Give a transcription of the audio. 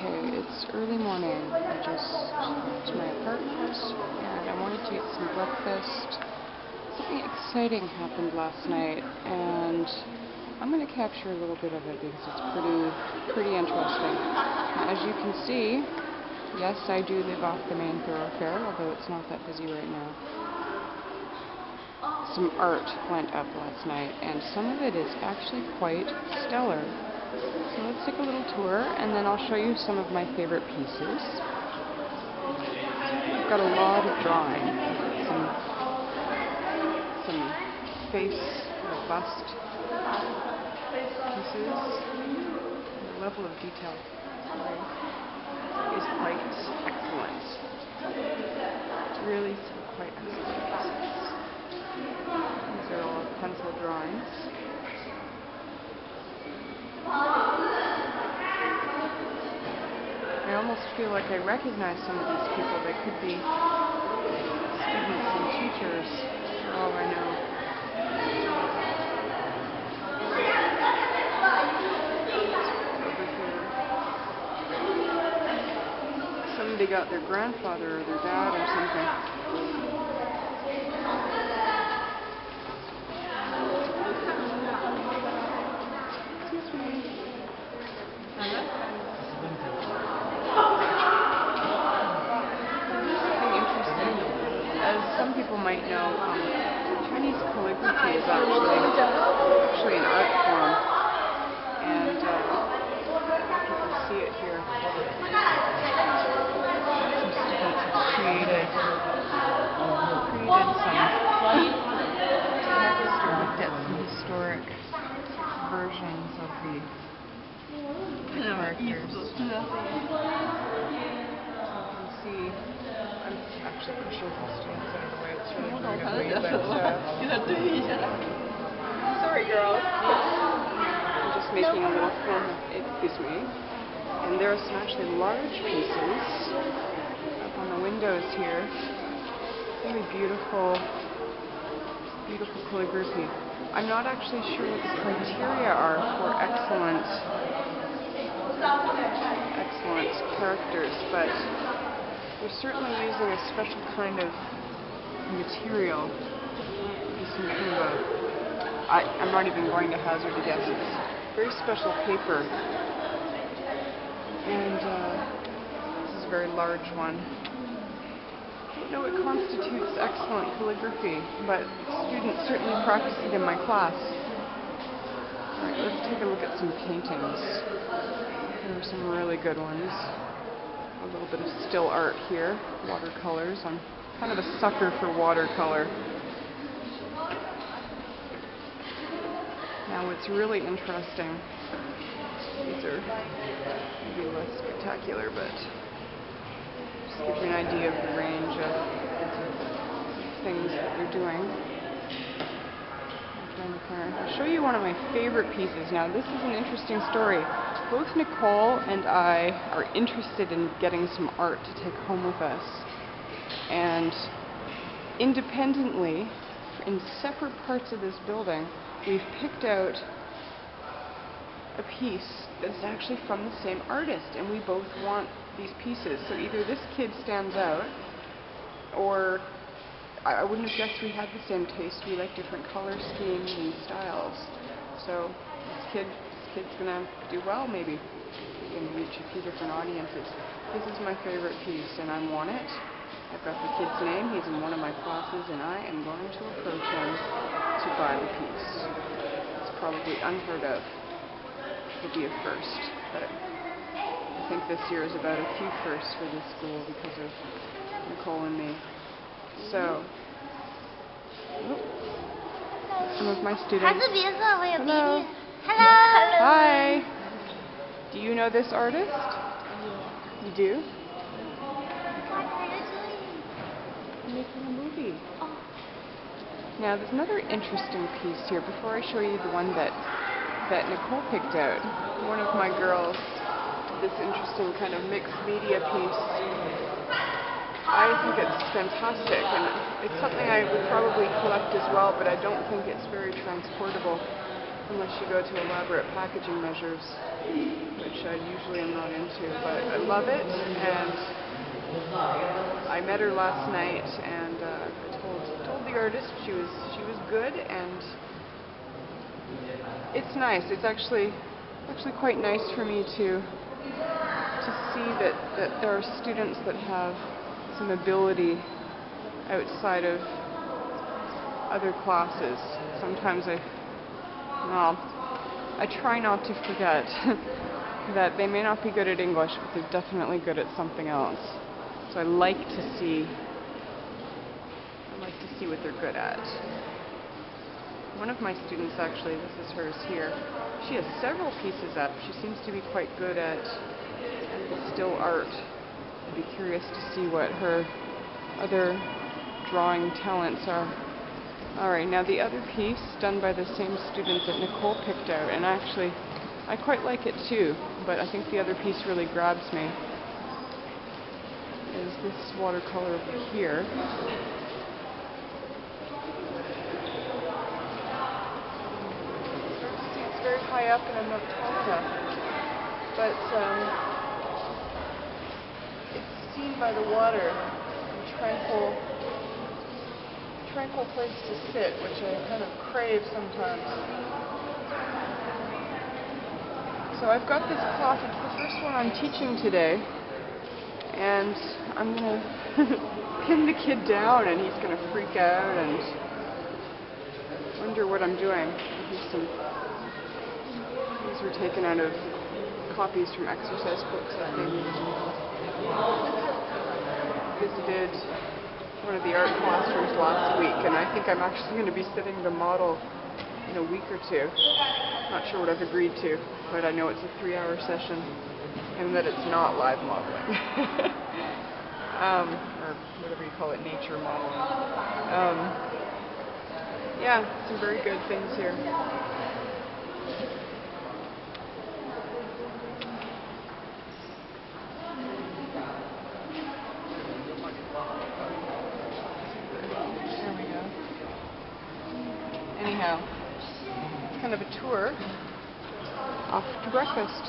Okay, it's early morning. I just went to my apartment and I wanted to eat some breakfast. Something exciting happened last night and I'm going to capture a little bit of it because it's pretty interesting. Now, as you can see, yes, I do live off the main thoroughfare, although it's not that busy right now. Some art went up last night and some of it is actually quite stellar. So let's take a little tour, and then I'll show you some of my favorite pieces. I've got a lot of drawing, some face or bust pieces. The level of detail is quite excellent. Really quite excellent pieces. These are all pencil drawings. I almost feel like I recognize some of these people. They could be students and teachers, for all I know. Somebody got their grandfather or their dad or something. Some people might know Chinese calligraphy is actually an art form, and you can see it here. Some students have created looked at some historic versions of the characters. You can see. I'm actually pushing some students out of the way. It's really weird of me, but sorry, girls. I'm just making a little film. Excuse me. And there are some actually large pieces up on the windows here. Really beautiful calligraphy. I'm not actually sure what the criteria are for excellent characters, but they're certainly using a special kind of material. Some kind of I'm not even going to hazard a guess. It's very special paper. And this is a very large one. I don't know what constitutes excellent calligraphy, but students certainly practice it in my class. Alright, let's take a look at some paintings. There are some really good ones. A little bit of still art here, watercolors. I'm kind of a sucker for watercolor. Now what's really interesting, these are maybe less spectacular, but just give you an idea of the range of things that they're doing. I'll show you one of my favorite pieces. Now this is an interesting story. Both Nicole and I are interested in getting some art to take home with us. And independently, in separate parts of this building, we've picked out a piece that's actually from the same artist, and we both want these pieces. So either this kid stands out, or I wouldn't have guessed we had the same taste. We like different color schemes and styles. So this kid's gonna do well, maybe. He can reach a few different audiences. This is my favorite piece, and I want it. I've got the kid's name. He's in one of my classes, and I am going to approach him to buy the piece. It's probably unheard of. It'll be a first, but I think this year is about a few firsts for this school because of Nicole and me. So, some of my students. Hello. Hello. Hi. Do you know this artist? Yeah. You do? What are you doing? I'm making a movie. Oh. Now, there's another interesting piece here. Before I show you the one that Nicole picked out, one of my girls did this interesting kind of mixed media piece. I think it's fantastic, and it's something I would probably collect as well, but I don't think it's very transportable unless you go to elaborate packaging measures, which I usually I'm not into, but I love it, and I met her last night, and I told the artist she was good, and it's nice. It's actually quite nice for me to see that there are students that have some ability outside of other classes. Sometimes I try not to forget that they may not be good at English, but they're definitely good at something else. So I like to see what they're good at. One of my students, actually, this is hers here, she has several pieces up. She seems to be quite good at the still art. I'd be curious to see what her other drawing talents are. Alright, now the other piece done by the same student that Nicole picked out, and actually I quite like it too, but I think the other piece really grabs me, is this watercolor over here. It's very high up and I'm not tall enough, but it's seen by the water, a tranquil place to sit, which I kind of crave sometimes. So I've got this cloth. It's the first one I'm teaching today, and I'm going to pin the kid down, and he's going to freak out and wonder what I'm doing. These were taken out of copies from exercise books, I think. Visited one of the art classrooms last week, and I think I'm actually going to be sitting the model in a week or two. Not sure what I've agreed to, but I know it's a 3-hour session and that it's not live modeling. Or whatever you call it, nature modeling. Yeah, some very good things here. There we go. Anyhow, it's kind of a tour off to breakfast.